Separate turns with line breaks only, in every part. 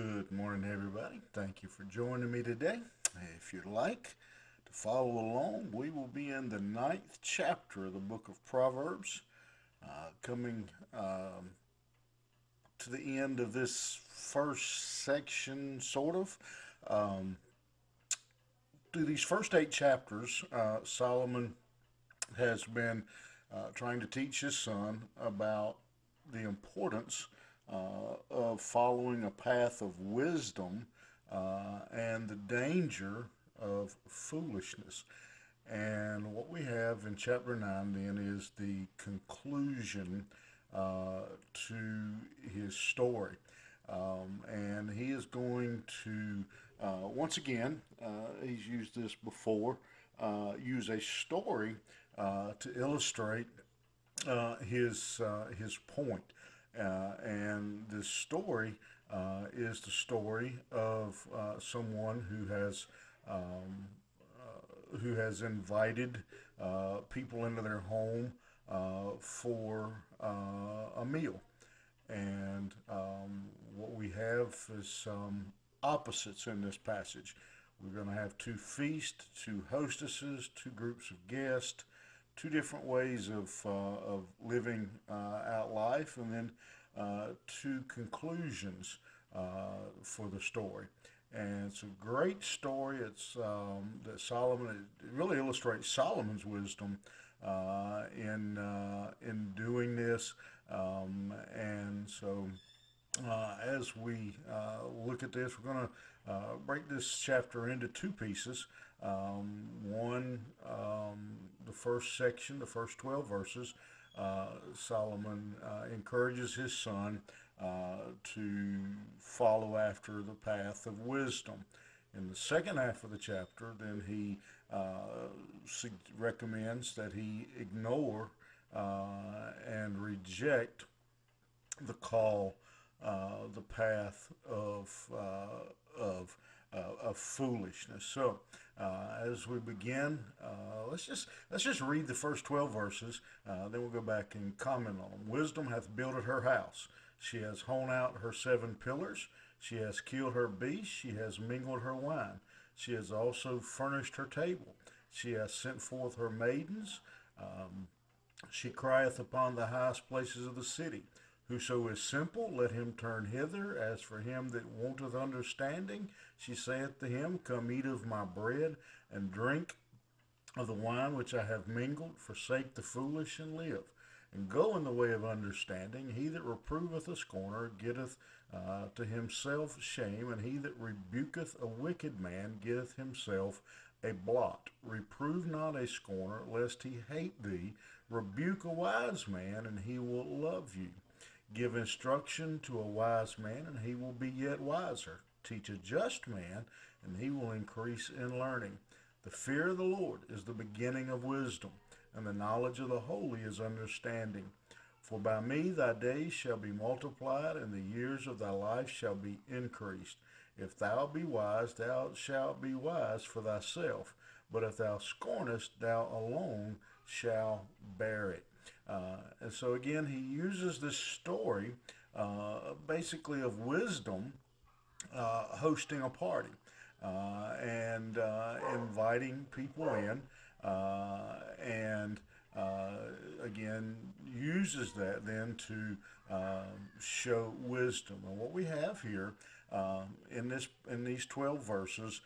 Good morning, everybody. Thank you for joining me today. If you'd like to follow along, we will be in the ninth chapter of the book of Proverbs, coming to the end of this first section, sort of. Um, through these first eight chapters, Solomon has been trying to teach his son about the importance of following a path of wisdom and the danger of foolishness. And what we have in chapter 9 then is the conclusion uh, to his story. And he is going to, once again, he's used this before, use a story to illustrate his point. And this story is the story of someone who has invited people into their home for a meal. And what we have is some opposites in this passage. We're going to have two feasts, two hostesses, two groups of guests, two different ways of living out life, and then two conclusions for the story. And it's a great story. It's that Solomon. It really illustrates Solomon's wisdom in doing this. And so, as we look at this, we're going to break this chapter into two pieces. One, the first section, the first 12 verses, Solomon encourages his son to follow after the path of wisdom. In the second half of the chapter, then he recommends that he ignore and reject the call, the path of foolishness. So, as we begin, let's just read the first 12 verses. Then we'll go back and comment on them. Wisdom hath builded her house. She has hewn out her seven pillars. She has killed her beasts. She has mingled her wine. She has also furnished her table. She hath sent forth her maidens. Um, she crieth upon the highest places of the city. Whoso is simple, let him turn hither. As for him that wanteth understanding, she saith to him, Come eat of my bread, and drink of the wine which I have mingled. Forsake the foolish, and live. And go in the way of understanding. He that reproveth a scorner getteth to himself shame, and he that rebuketh a wicked man getteth himself a blot. Reprove not a scorner, lest he hate thee. Rebuke a wise man, and he will love you. Give instruction to a wise man, and he will be yet wiser. Teach a just man, and he will increase in learning. The fear of the Lord is the beginning of wisdom, and the knowledge of the holy is understanding. For by me thy days shall be multiplied, and the years of thy life shall be increased. If thou be wise, thou shalt be wise for thyself. But if thou scornest, thou alone shalt bear it. And so again, he uses this story basically of wisdom hosting a party and inviting people in, and again uses that then to show wisdom. And what we have here in these 12 verses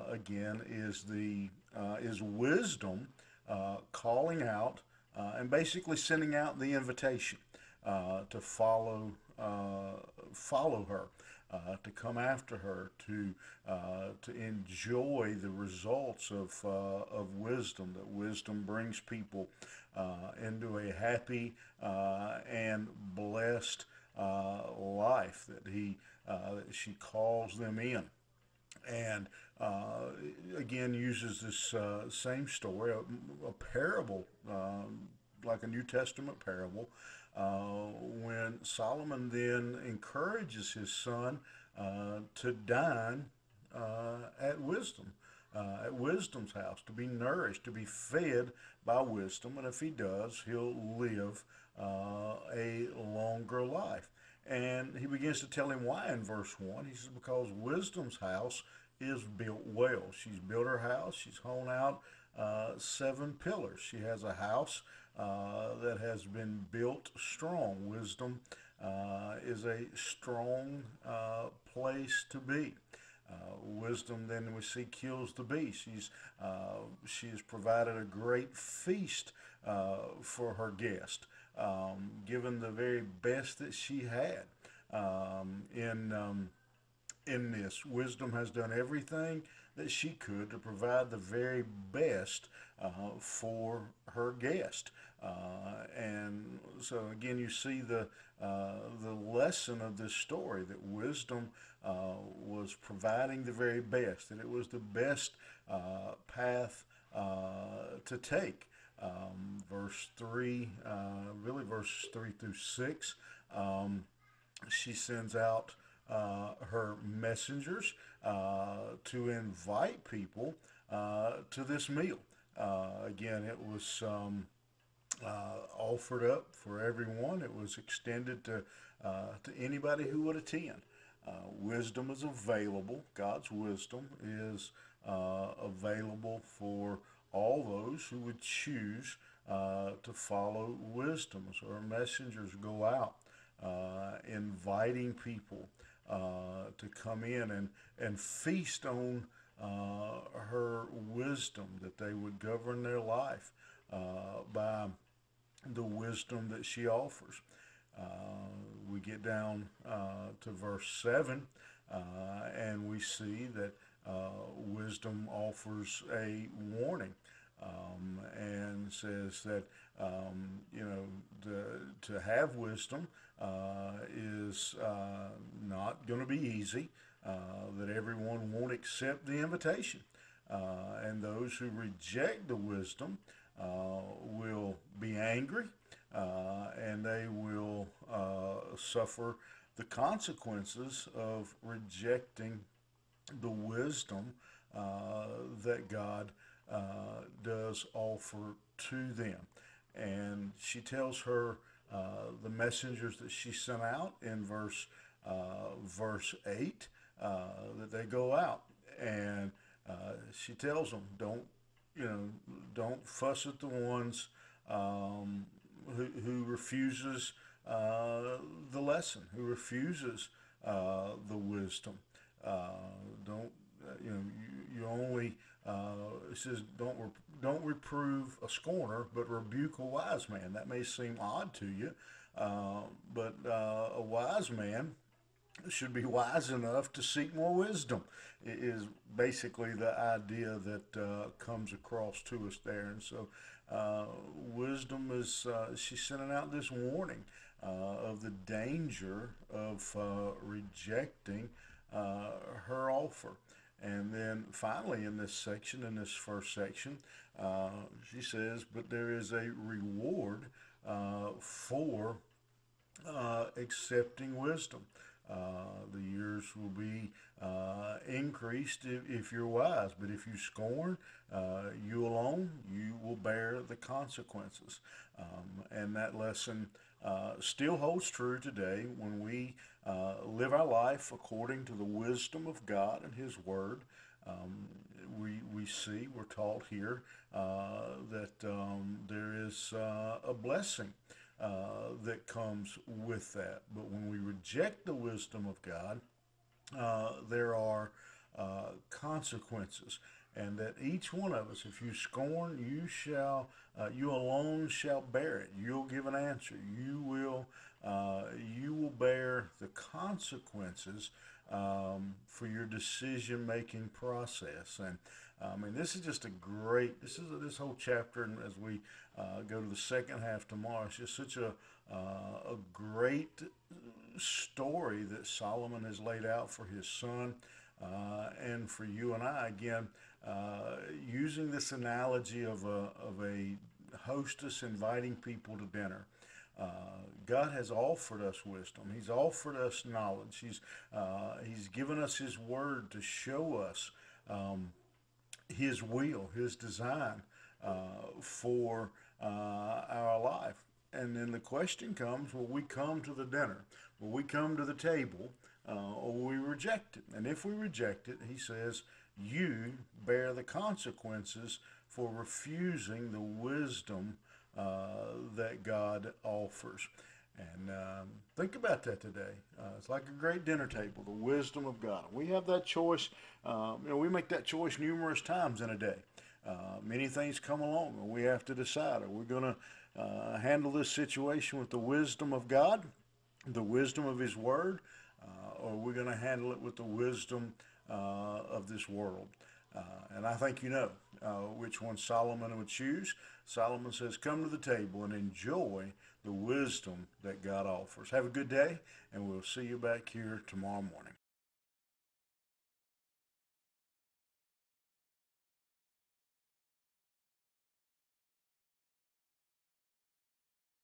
again is wisdom calling out and basically sending out the invitation to follow her, to come after her, to enjoy the results of wisdom. That wisdom brings people into a happy and blessed life. That she calls them in, and again uses this same story, a parable, like a New Testament parable, when Solomon then encourages his son to dine at wisdom's house, to be nourished, to be fed by wisdom, and if he does, he'll live a longer life. And he begins to tell him why in verse 1. He says, because wisdom's house is built well. She's built her house. She's hewn out 7 pillars. She has a house that has been built strong. Wisdom is a strong place to be. Wisdom, then we see, kills the beast. She has provided a great feast for her guest, given the very best that she had in this. Wisdom has done everything that she could to provide the very best for her guest. And so again, you see the lesson of this story, that wisdom was providing the very best, that it was the best path to take. Verse 3, really verses 3 through 6, she sends out her messengers to invite people to this meal. Again, it was offered up for everyone. It was extended to anybody who would attend. Wisdom is available. God's wisdom is available for all those who would choose to follow wisdom. So our messengers go out inviting people to come in and feast on her wisdom, that they would govern their life by the wisdom that she offers. We get down to verse 7, and we see that wisdom offers a warning, and says that to have wisdom is not going to be easy, that everyone won't accept the invitation, and those who reject the wisdom will be angry, and they will suffer the consequences of rejecting the wisdom that God does offer to them. And she tells her the messengers that she sent out in verse 8 that they go out, and she tells them, don't fuss at the ones who refuses the lesson, who refuses the wisdom. Don't you only it says don't reprove a scorner, but rebuke a wise man. That may seem odd to you, but a wise man should be wise enough to seek more wisdom. It is basically the idea that comes across to us there. And so wisdom is, she's sending out this warning of the danger of rejecting her offer. And then finally in this section, in this first section, she says, but there is a reward for accepting wisdom. The years will be increased if you're wise, but if you scorn, you alone, you will bear the consequences. And that lesson still holds true today when we live our life according to the wisdom of God and His Word. We're taught here that there is a blessing that comes with that. But when we reject the wisdom of God, there are consequences, and that each one of us, if you scorn, you alone shall bear it. You'll give an answer. You will bear the consequences for your decision-making process. And I mean, this is just this whole chapter, and as we go to the second half tomorrow, it's just such a great story that Solomon has laid out for his son and for you and I. Again, using this analogy of a hostess inviting people to dinner. God has offered us wisdom. He's offered us knowledge. He's given us His Word to show us His will, His design for our life. And then the question comes, will we come to the dinner? Will we come to the table, or will we reject it? And if we reject it, he says, you bear the consequences for refusing the wisdom that God offers. And think about that today. It's like a great dinner table, the wisdom of God. We have that choice. We make that choice numerous times in a day. Many things come along, and we have to decide: are we going to handle this situation with the wisdom of God, the wisdom of His Word, or are we going to handle it with the wisdom of this world? And I think you know which one Solomon would choose. Solomon says, come to the table and enjoy the wisdom that God offers. Have a good day, and we'll see you back here tomorrow morning.